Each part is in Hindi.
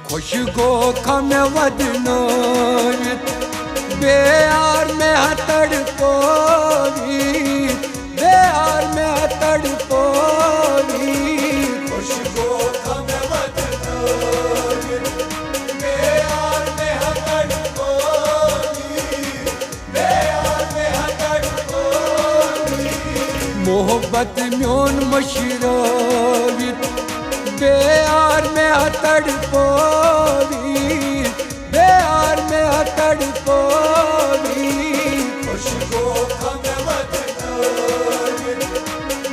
खुश गो खम वदनोवित बेयार में हतड़ पोवी बेयार में हतड़ पोवी खुश गो खम वदनोवित बेयार में हतड़ पोवी बेयार में हतड़ पोवी मोहब्बत म्योन मशरोवित बेयार में हतड़ पोवी बेयार में हतड़ पोवी खुश गो खम वदनोवित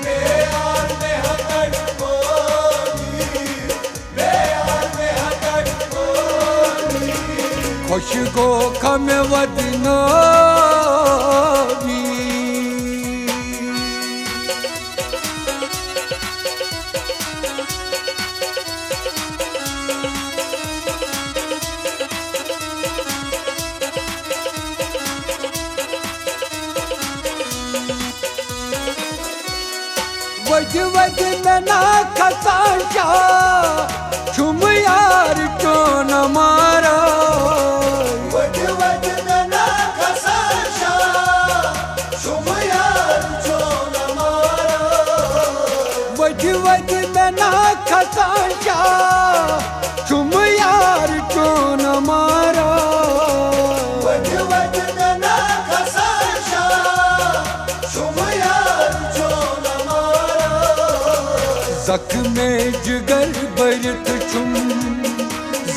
बेयार में हतड़ पोवी बेयार में हतड़ पोवी खुश गो खम वदनोवित वज वज नना खसाशा छुम यार क्यों न मारा वज वज नना खसाशा छुम यार क्यों न मारा वज वज नना खसाशा छुम यार क्यों न मारा वज वज नना खसाशा छुम यार जख्म जिगर बरत छुम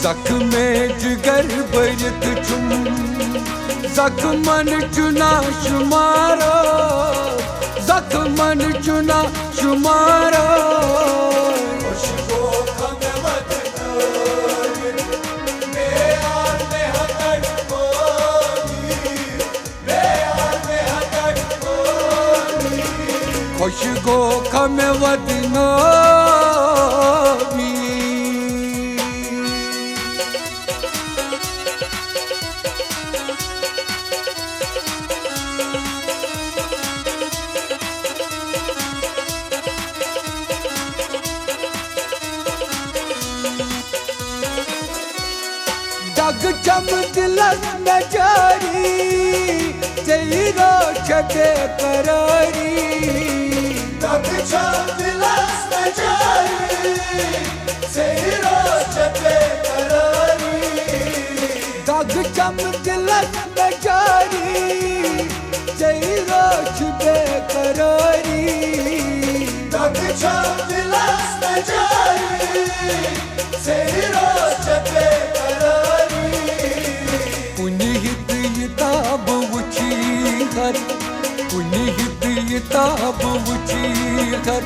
जख्म जिगर बरत छुम जख्मन चुना शुमारा जख्मन चुना शुमारा खुश गो खम वदनोवित बेयार में हतड़ पोवी बेयार में हतड़ पोवी खुश गो खम वदनोवित दग चम दिलस में जारी तेरो छबे करारी दग चम दिलस में जारी तेरो छबे करारी दग चम दिलस में जारी तेरो छबे करारी दग चम दिलस में जारी तेरो छबे ताब वुची घर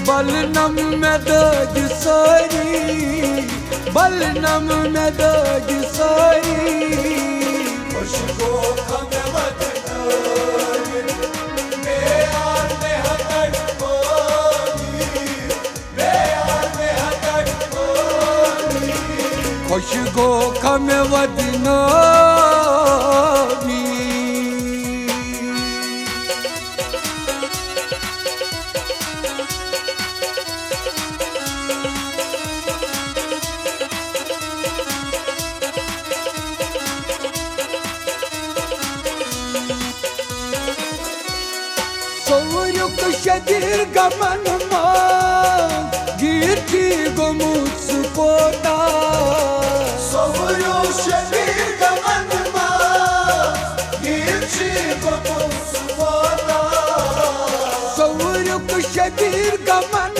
बलनम में दज सारी बलनम में दज सारी खुश गो खम वदनोवित बेयार में हतड़ पोवी बेयार में हतड़ पोवी खुश गो खम वदनोवित शदीर गमन गिरती गोमुत सुपोता सोवरो शदीर गमन गिरती गोमुत सुपोता सोवरो शदीर गमन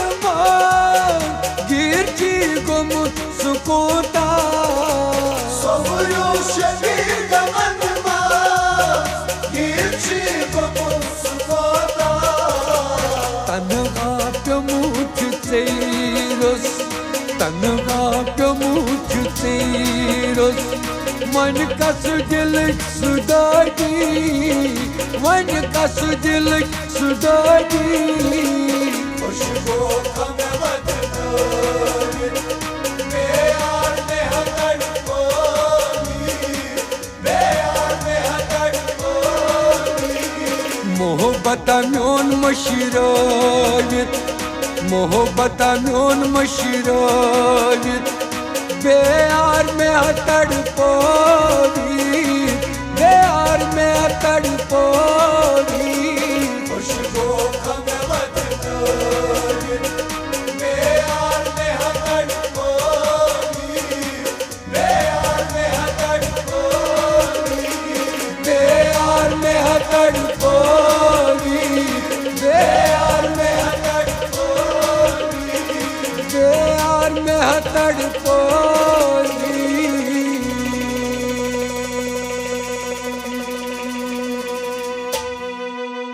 गिरती गोमुत सुपोता सोवरो शदीर गमन गिरती गोमुत सुपोता तनहा मुझ तेरस तनहा मुझ तेरस मन कस दिल सुदागी मन कस दिल सुदागी खुश गो खम वदनोवित बेयार में हतड़ पोवी बेयार में हतड़ पोवी मोहब्बत म्योन मशरोवित मोहब्बत म्योन मशरोवित बेयार में तड़पोगी, बेयार में तड़पोगी। खुशबू भगवत तोरी, बेयार में तड़पोगी, बेयार में तड़पोगी, बेयार में तड़पोगी, बेयार में तड़पोगी, बेयार में तड़पोगी।